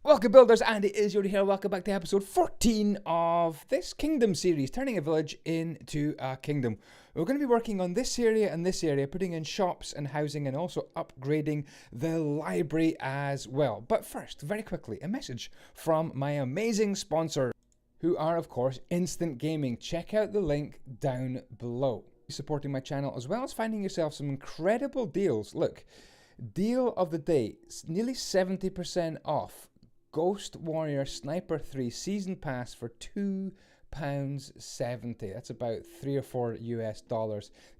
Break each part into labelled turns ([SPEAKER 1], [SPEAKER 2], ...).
[SPEAKER 1] Welcome builders, Andyisyoda here. Welcome back to episode 14 of this kingdom series, turning a village into a kingdom. We're going to be working on this area and this area, putting in shops and housing and also upgrading the library as well. But first, very quickly, a message from my amazing sponsor, who are of course Instant Gaming. Check out the link down below. Supporting my channel as well as finding yourself some incredible deals. Look, deal of the day, nearly 70% off. Ghost Warrior Sniper 3 Season Pass for £2.70. That's about $3 or $4 US.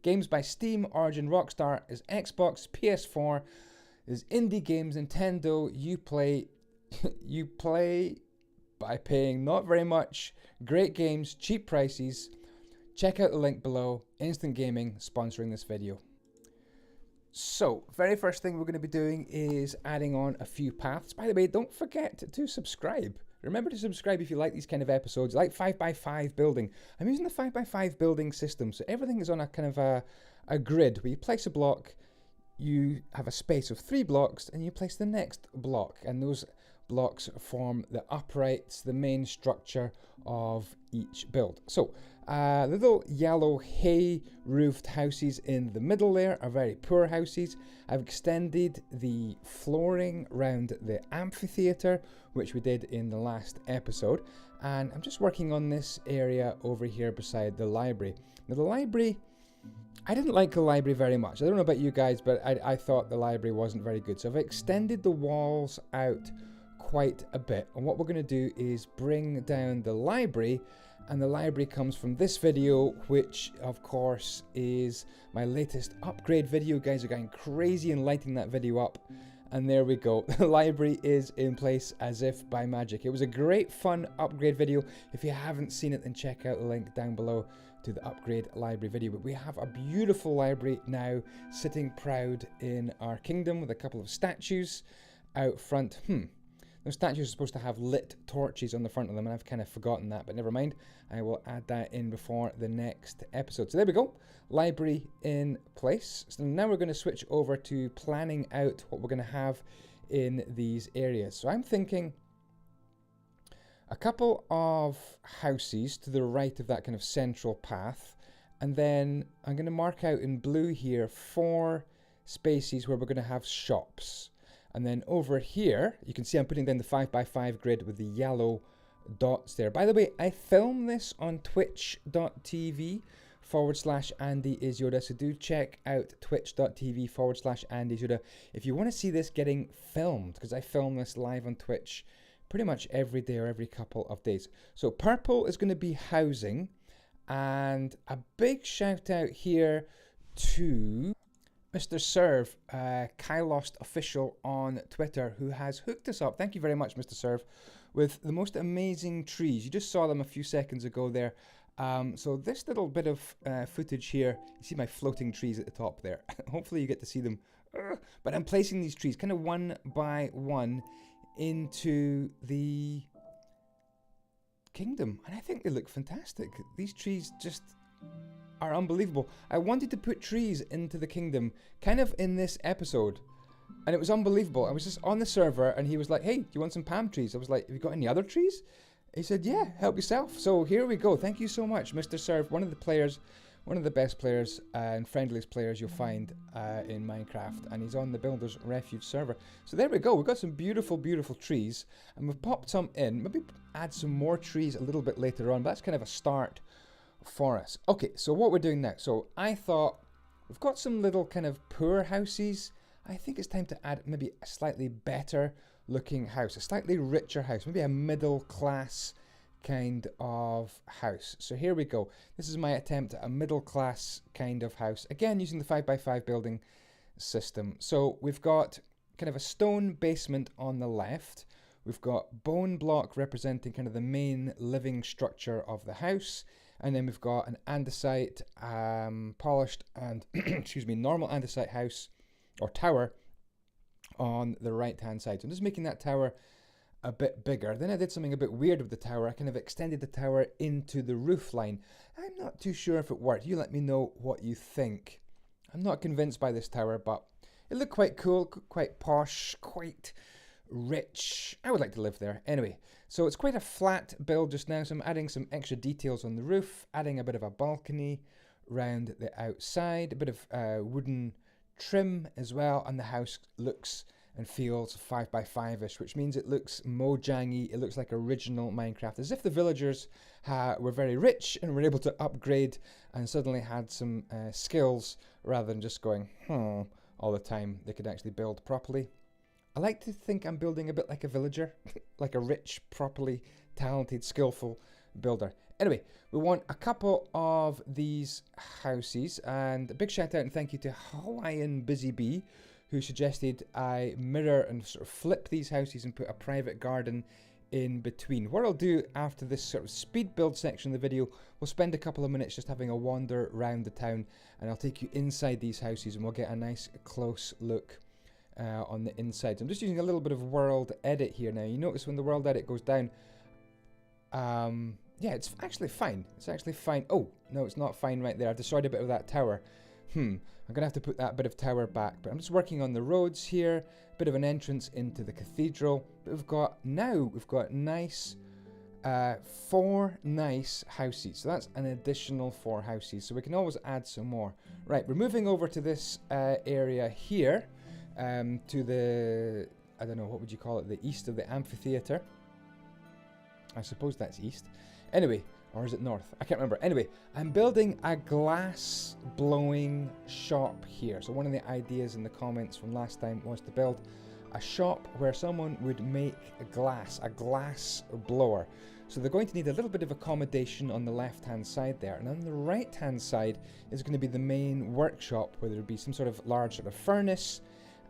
[SPEAKER 1] Games by Steam, Origin, Rockstar is Xbox, PS4 is indie games, Nintendo. You play by paying not very much. Great games, cheap prices. Check out the link below. Instant Gaming sponsoring this video. So, very first thing we're going to be doing is adding on a few paths. By the way, don't forget to subscribe. Remember to subscribe if you like these kind of episodes, like 5x5 building. I'm using the 5x5 building system, so everything is on a kind of a grid where you place a block, you have a space of 3 blocks, and you place the next block. And those blocks form the uprights, the main structure of each build. So, the little yellow hay roofed houses in the middle there are very poor houses. I've extended the flooring around the amphitheater, which we did in the last episode, and I'm just working on this area over here beside the library. Now the library, I didn't like the library very much. I don't know about you guys, but I thought the library wasn't very good, so I've extended the walls out quite a bit, and what we're going to do is bring down the library. And the library comes from this video, which of course is my latest upgrade video. You guys are going crazy and lighting that video up. And there we go. The library is in place as if by magic. It was a great fun upgrade video. If you haven't seen it, then check out the link down below to the upgrade library video. But we have a beautiful library now sitting proud in our kingdom with a couple of statues out front. Those statues are supposed to have lit torches on the front of them, and I've kind of forgotten that, but never mind. I will add that in before the next episode. So there we go, library in place. So now we're going to switch over to planning out what we're going to have in these areas. So I'm thinking a couple of houses to the right of that kind of central path, and then I'm going to mark out in blue here 4 spaces where we're going to have shops. And then over here, you can see I'm putting down the 5x5 grid with the yellow dots there. By the way, I filmed this on twitch.tv/Andyisyoda. So do check out twitch.tv/Andyisyoda if you want to see this getting filmed, because I film this live on Twitch pretty much every day or every couple of days. So purple is going to be housing, and a big shout out here to Mr. Serve, Kylost official on Twitter, who has hooked us up. Thank you very much, Mr. Serve, with the most amazing trees. You just saw them a few seconds ago there. So this little bit of footage here, you see my floating trees at the top there. Hopefully you get to see them. But I'm placing these trees kind of one by one into the kingdom. And I think they look fantastic. These trees just are unbelievable. I wanted to put trees into the kingdom kind of in this episode, and it was unbelievable. I was just on the server and he was like, hey, do you want some palm trees? I was like, have you got any other trees? He said, yeah, help yourself. So here we go. Thank you so much, Mr. Serve, one of the best players and friendliest players you'll find in Minecraft, and he's on the Builders Refuge server. So there we go. We've got some beautiful trees, and we've popped some in. Maybe add some more trees a little bit later on, but that's kind of a start for us. Okay, so what we're doing now. So I thought we've got some little kind of poor houses. I think it's time to add maybe a slightly better looking house, a slightly richer house, maybe a middle class kind of house. So here we go. This is my attempt at a middle class kind of house, again using the 5x5 building system. So we've got kind of a stone basement on the left. We've got bone block representing kind of the main living structure of the house. And then we've got an andesite, polished and, excuse me, normal andesite house or tower on the right-hand side. So I'm just making that tower a bit bigger. Then I did something a bit weird with the tower. I kind of extended the tower into the roof line. I'm not too sure if it worked. You let me know what you think. I'm not convinced by this tower, but it looked quite cool, quite posh, quite rich. I would like to live there. Anyway, so it's quite a flat build just now, so I'm adding some extra details on the roof, adding a bit of a balcony round the outside, a bit of wooden trim as well, and the house looks and feels 5x5ish, which means it looks Mojangy. It looks like original Minecraft, as if the villagers were very rich and were able to upgrade and suddenly had some skills rather than just going all the time. They could actually build properly. I like to think I'm building a bit like a villager, like a rich, properly talented, skillful builder. Anyway, we want a couple of these houses, and a big shout out and thank you to Hawaiian Busy Bee, who suggested I mirror and sort of flip these houses and put a private garden in between. What I'll do after this sort of speed build section of the video, we'll spend a couple of minutes just having a wander around the town, and I'll take you inside these houses and we'll get a nice close look on the inside. I'm just using a little bit of world edit here now. You notice when the world edit goes down, yeah, it's actually fine. It's actually fine. Oh, no, it's not fine right there. I've destroyed a bit of that tower. I'm going to have to put that bit of tower back. But I'm just working on the roads here. A bit of an entrance into the cathedral. But we've got nice, 4 nice houses. So that's an additional 4 houses. So we can always add some more. Right, we're moving over to this area here. To the, I don't know, what would you call it? The east of the amphitheater. I suppose that's east. Anyway, or is it north? I can't remember. Anyway, I'm building a glass blowing shop here. So one of the ideas in the comments from last time was to build a shop where someone would make a glass blower. So they're going to need a little bit of accommodation on the left-hand side there. And on the right-hand side is going to be the main workshop, where there would be some sort of large sort of furnace,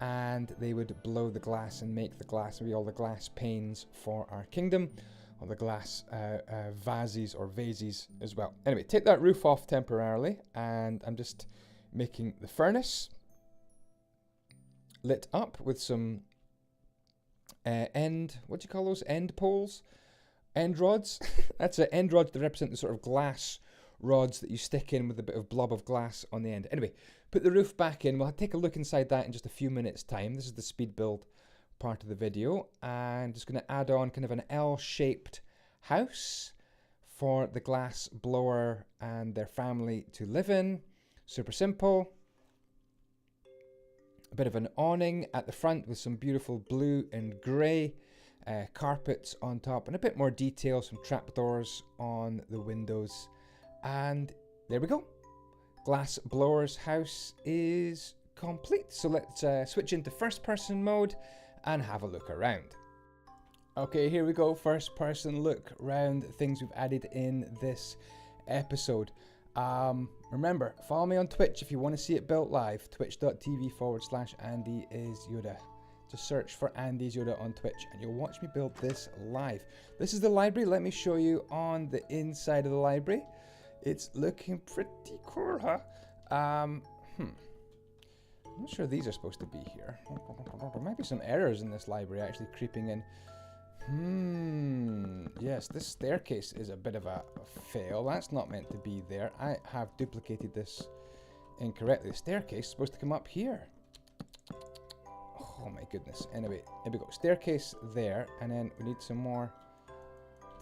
[SPEAKER 1] and they would blow the glass and make the glass, maybe all the glass panes for our kingdom, or the glass vases or vases as well. Anyway, take that roof off temporarily, and I'm just making the furnace lit up with some what do you call those? End poles? End rods? That's an end rod to represent the sort of glass rods that you stick in with a bit of blob of glass on the end. Anyway, put the roof back in. We'll take a look inside that in just a few minutes time. This is the speed build part of the video, and just going to add on kind of an L-shaped house for the glass blower and their family to live in. Super simple. A bit of an awning at the front with some beautiful blue and grey carpets on top, and a bit more detail, some trapdoors on the windows. And there we go. Glass blower's house is complete. So let's switch into first person mode and have a look around. Okay, here we go. First person look around things we've added in this episode. Remember, follow me on Twitch if you want to see it built live. Twitch.tv/Andyisyoda. Just search for Andyisyoda on Twitch and you'll watch me build this live. This is the library. Let me show you on the inside of the library. It's looking pretty cool, huh? I'm not sure these are supposed to be here. There might be some errors in this library actually creeping in. Yes, this staircase is a bit of a fail. That's not meant to be there. I have duplicated this incorrectly. The staircase is supposed to come up here. Oh my goodness. Anyway, here we go. Staircase there, and then we need some more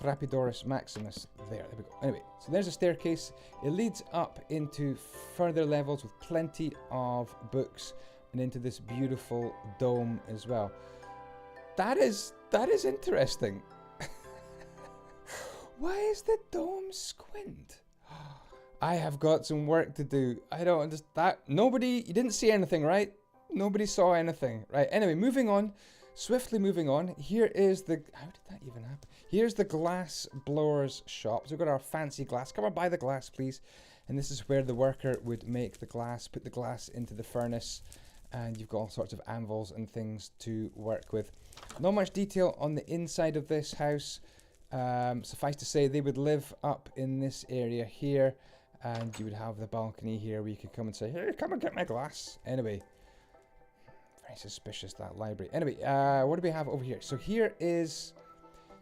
[SPEAKER 1] Trapedoris Maximus there. There we go. Anyway, so there's a staircase. It leads up into further levels with plenty of books and into this beautiful dome as well. That is interesting. Why is the dome squint? I have got some work to do. I don't understand. You didn't see anything, right? Nobody saw anything, right? Anyway, moving on. Swiftly moving on. Here is the... How did that even happen? Here's the glass blower's shop. So we've got our fancy glass. Come on, buy the glass, please. And this is where the worker would make the glass, put the glass into the furnace. And you've got all sorts of anvils and things to work with. Not much detail on the inside of this house. Suffice to say, they would live up in this area here. And you would have the balcony here where you could come and say, hey, come and get my glass. Anyway. Very suspicious, that library. Anyway, what do we have over here? So here is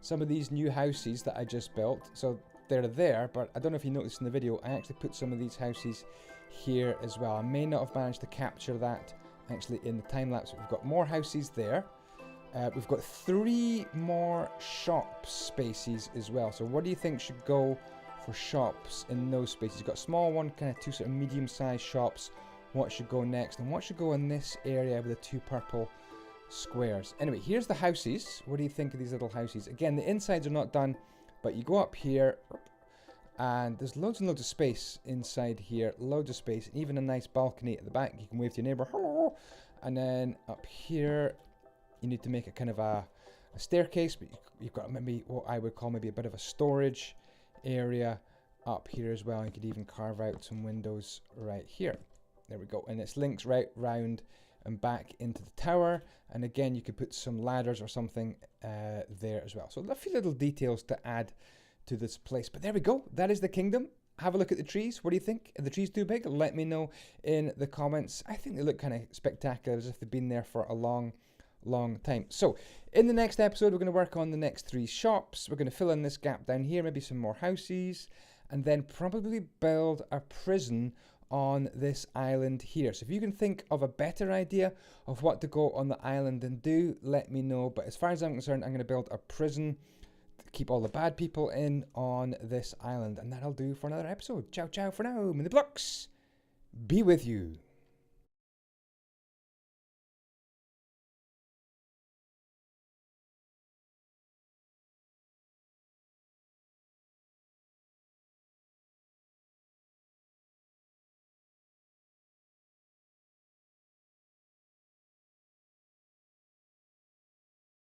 [SPEAKER 1] some of these new houses that I just built. So they're there, but I don't know if you noticed in the video, I actually put some of these houses here as well. I may not have managed to capture that actually in the time lapse. We've got more houses there. We've got 3 more shop spaces as well. So what do you think should go for shops in those spaces? You've got a small one, kind of 2 sort of medium-sized shops. What should go next? And what should go in this area with the 2 purple squares? Anyway, here's the houses. What do you think of these little houses? Again, the insides are not done, but you go up here, and there's loads and loads of space inside here. Loads of space, and even a nice balcony at the back. You can wave to your neighbor, hello. And then up here, you need to make a kind of a staircase, but you've got maybe what I would call maybe a bit of a storage area up here as well. You could even carve out some windows right here. There we go. And it's links right round and back into the tower. And again, you could put some ladders or something there as well. So a few little details to add to this place. But there we go. That is the kingdom. Have a look at the trees. What do you think? Are the trees too big? Let me know in the comments. I think they look kind of spectacular, as if they've been there for a long time. So in the next episode, we're going to work on the next 3 shops. We're going to fill in this gap down here, maybe some more houses, and then probably build a prison on this island here. So if you can think of a better idea of what to go on the island and do, let me know. But as far as I'm concerned, I'm going to build a prison to keep all the bad people in on this island, and that'll do for another episode. Ciao ciao for now. May the blocks be with you.